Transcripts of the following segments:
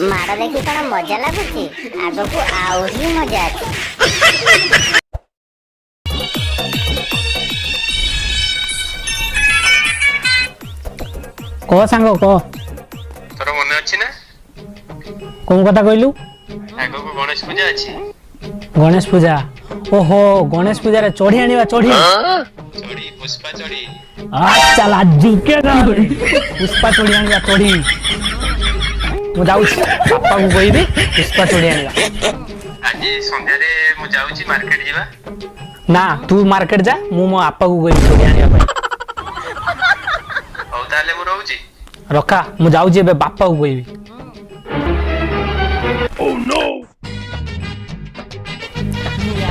माड़ देखी कौन मजा लगुची आग को आहरी मजा अच्छी कह सांग कह तोर मन अच्छी ना कौन कथा कहलु आग को गणेश पूजा अच्छी गणेश पूजा ओहो गणेश पूजा रे चढ़ी आनिबा चढ़ी चढ़ी पुष्पा चढ़ी अच्छा लाजुके ना पुष्पा चढ़ी आनिबा चढ़ी मु जाऊ पापा को कहबी पुष्पा चढ़ी आनिबा आज संध्या रे मु जाउची मार्केट जीवा ना तू मार्केट जा मु मो आपा को कहबी चढ़ी आनिबा पई औ ताले मु रहउची रखा मु जाऊ जे बापा को कहबी ओह नो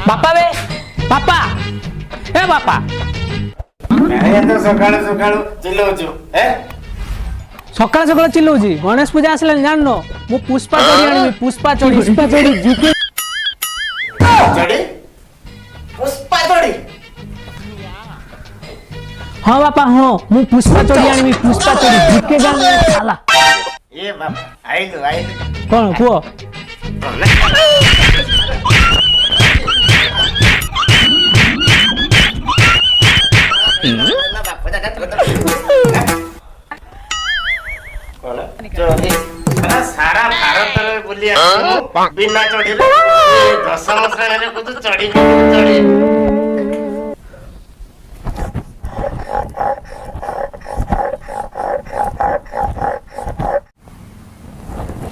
बापा बे बापा ए बापा ए तो सकाळ सकाळ चिल्लाउछु ए सकाळ सकाळ चिल्लाउची गणेश पूजा आसला जान नो मु पुष्पा चढ़ी आनिबी पुष्पा चढ़ी जीके चढ़ी पुष्पा चढ़ी हां बापा हां मु पुष्पा चढ़ी आनिबी पुष्पा चढ़ी जीके जान साला ए बाप आइलु कोन को सारा भारत बुली बिना चढ़ी दशम श्रेणी को तो चढ़ी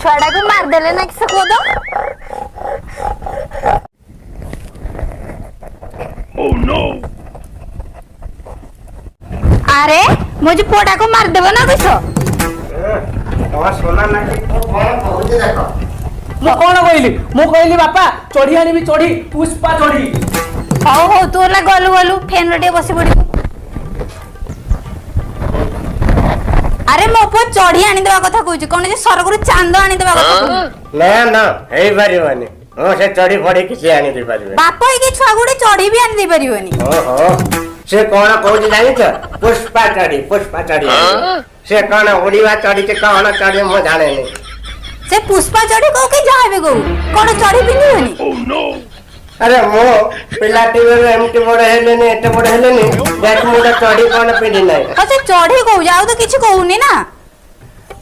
छुआड़ा को मार देले ना किसे को दो ओह नो अरे मुझे पोड़ा को मार देबो ना किसो तोर सोना ना कोन बहुत देखो मु कहली बापा चढ़ी आनिबी चढ़ी पुष्पा चढ़ी हो तू ला गलु गलु फैन रे बसी पड़ी अरे मो पो चढ़ी आनी देबा कथा कहू कोन जे सरगुरु चांद आनी देबा कथा ना ना हेई परिवानी ओ से चढ़ी पड़ी किसी आनी दे परिबे बापा ई के छुआ गुडे चढ़ी भी आनी दे परिबोनी ओहो से कोन कहू जानि छ पुष्पा चढ़ी से कोन उड़ीवा चढ़ी के कोन चढ़ी मो जाने नहीं से पुष्पा चढ़ी को के जाबे गो कोन चढ़ी पिंदिबोनी ओह नो अरे मो पिला टीवी रे एमटी बड़ हेले ने एते बड़ हेले ने देख मोटा चढ़ी कोन पिंदी नाही अच्छा चढ़ी को जाऊ तो किछ कहूनी ना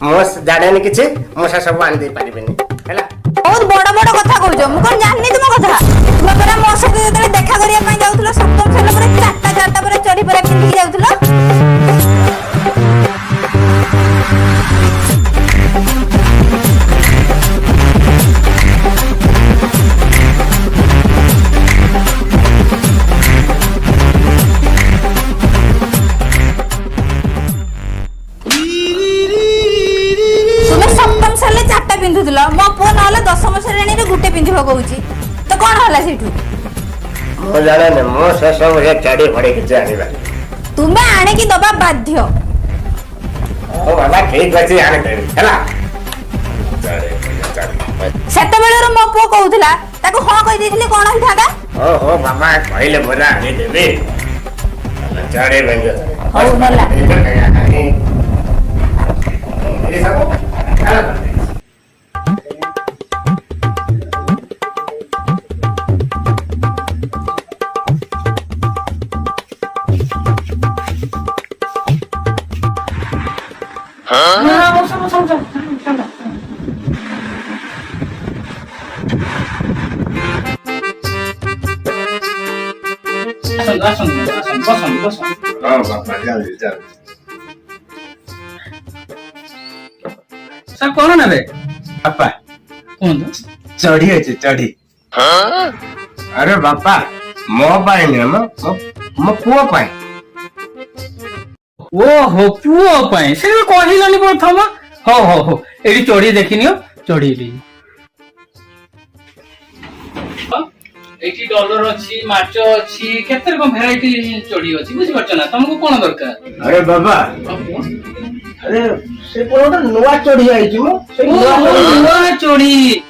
मो जाने नहीं किछि मो से सब आनी दे परिबेनी हैला बहुत बड़ बड़ कथा कहू जो मु कोन जाननी तुम कथा तुम परा मो से जेते देखा करिया पई जाउतलो सप्तम श्रेणी पर चारटा पर चढ़ी पर पिंदी जाउतलो पिंधुला मो पो नहले दशम श्रेणी रे गुटे पिंधिबो कहूची तो कोन होला सेठू मो जाने ने मो से सब रे चढ़ी पड़ी के जानिबा तुमे आने की दबा बाध्य ओ बाबा ठीक अछि आने दे हैला सेते बेले रो मो पो कहउथला ताको हां कहि देथिले कोन हिठागा ओ बाबा कहले बोला आने देबे चढ़े बंगे हौ नला ये सब सर कौन ना बे बापा कौन चढ़ी अछि चढ़ी अरे बापा मो पाई ने मो पुओ पाई ओहो पुओ पाए से कहलानी प्रथम हो एडी चढ़ी देखिनियो चढ़ी एठी डॉलर अछि माछ अछि केते रकम वैरायटी चढ़ी अछि बुझि परछ ना तुमको कोन दरकार अरे बाबा अरे से कोनटा नवा चढ़ी आइछि मो से नवा चढ़ी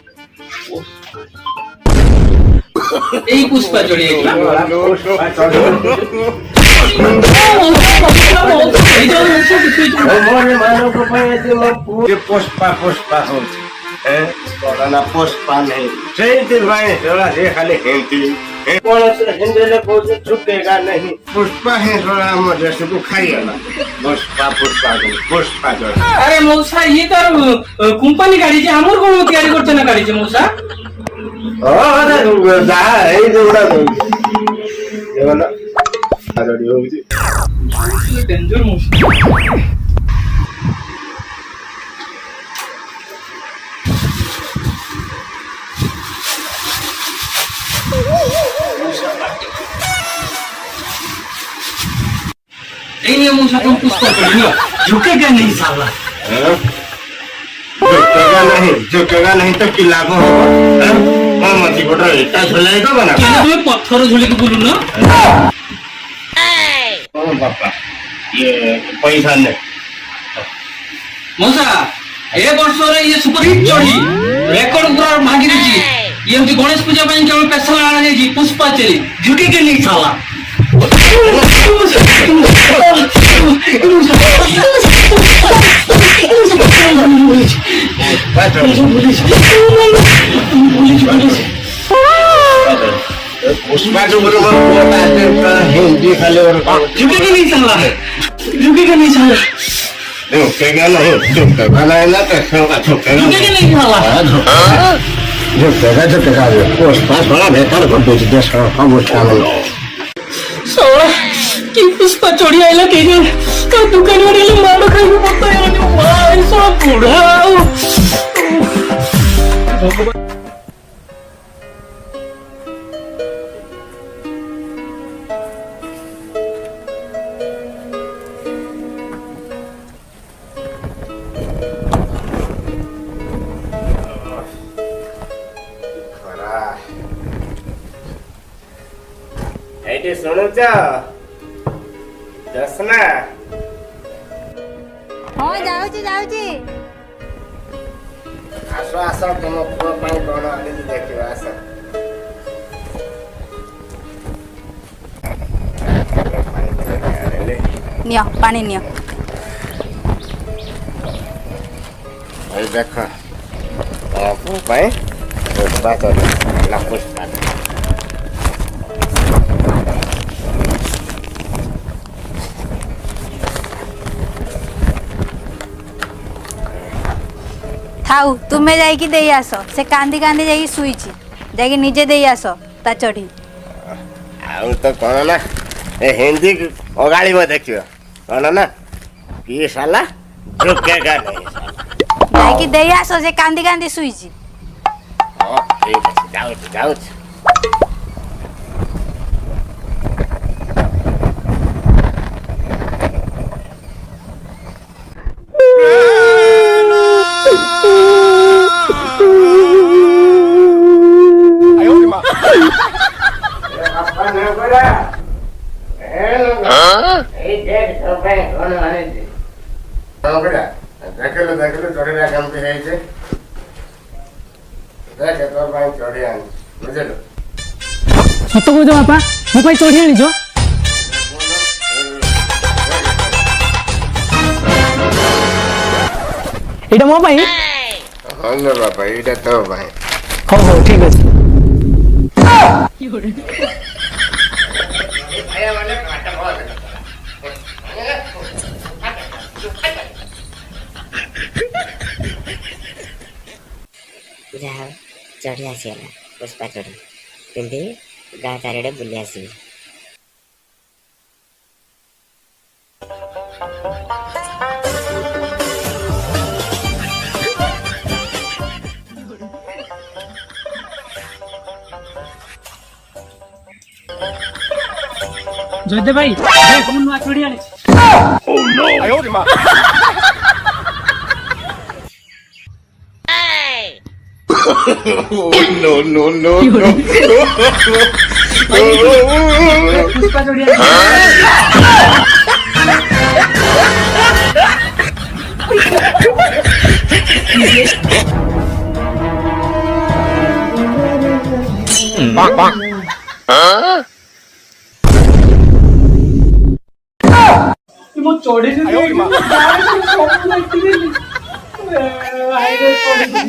এই পুষ্পা চড়ি पुष्पा पुष्पा हो कोरोना पुष्पा नहीं सही भाई थोड़ा ये खाली हिंदी कौन से हिंदी में बोल चुकेगा नहीं पुष्पा है थोड़ा मुझे से को खाइए ना पुष्पा पुष्पा पुष्पा जो अरे मौसा ये तर कंपनी गाड़ी जे हमर कोन तयारी करते ना गाड़ी जे मौसा अरे जा এই जोड़ा तो ये वाला आड़ी हो गई डेंजर मौसा ये मौसा तुम पुष्पा चढ़ी झुकेगा नहीं साला झुकेगा नहीं तो किला को होगा मत बोटा इतना झुलाएगा बना क्या तुम्हें पत्थर झुले के बोलू ना ओ बापा ये पैसा नहीं मौसा ए वर्ष रे ये सुपर हिट चढ़ी रेकॉर्ड पूरा भागी देची ये हमती गणेश पूजा ପାଇଁ केवल स्पेशल आना जाई पुष्पा चली झुकेगा नहीं साला पुष्पा जो बोलो हिंदी खाली और झुकेगा नहीं साला झुकेगा नहीं साला झुकेगा नहीं झुकेगा नहीं ना कैसे होगा झुकेगा नहीं साला झुकेगा पुष्पा थोड़ा बेकार कर दो देश का हम उसका नहीं सोळा की पुष्पा चढ़ी आइला के तो दुकान वाले मारो खाई पता है भाई सब बूढ़ा ऐटे सुनो जा दसना ହଁ ଯାଉଛି ଯାଉଛି आसो आसो तुम पुआ पाई कोन आले देखियो आसो ନିଅ ପାଣି ନିଅ এই দেখো পুआ पाई पुष्पा तो ना पुष्पा ଥାଉ ତୁମେ ଯାଇକି ଦେଇ ଆସ ସେ କାନ୍ଦି କାନ୍ଦି ଯାଇକି ଶୁଇଛି ଯାଇକି ନିଜେ ଦେଇ ଆସ ତା ଚଢ଼ି ଆଉ ତ କଣ ନା ଏ ହିନ୍ଦୀ ଅଗାଳିବ ଦେଖିବ କଣ ନା କି ସାଲା ଝୁକେଗା ନାହିଁ ଯାଇକି ଦେଇ ଆସ ସେ କାନ୍ଦି କାନ୍ଦି ଶୁଇଛି ହଁ ଠିକ ଅଛି ଯାଉଛି ଯାଉଛି देखलो चढ़िया केमती है देख तोर भाई चढ़िया बुझलो सत कह बापा मो पाई चढ़ी आनी जो एटा मो पाई हां ले बाबा एटा तो भाई हो हो ठीक है आया वाले काटा बहुत ଯାହା ଚଢ଼ି ଆସିଗଲା ପୁଷ୍ପା ଚଢ଼ି ପିନ୍ଧି ଗାଁ ଚାରିଆଡ଼େ ବୁଲି ଆସିବି जयदेव भाई देख मुन्नू चढ़ी आनी Oh no! no, no, no, no. Pushpa चढ़ी मो चढ़ी ଭାଇରେ ପଡିଛି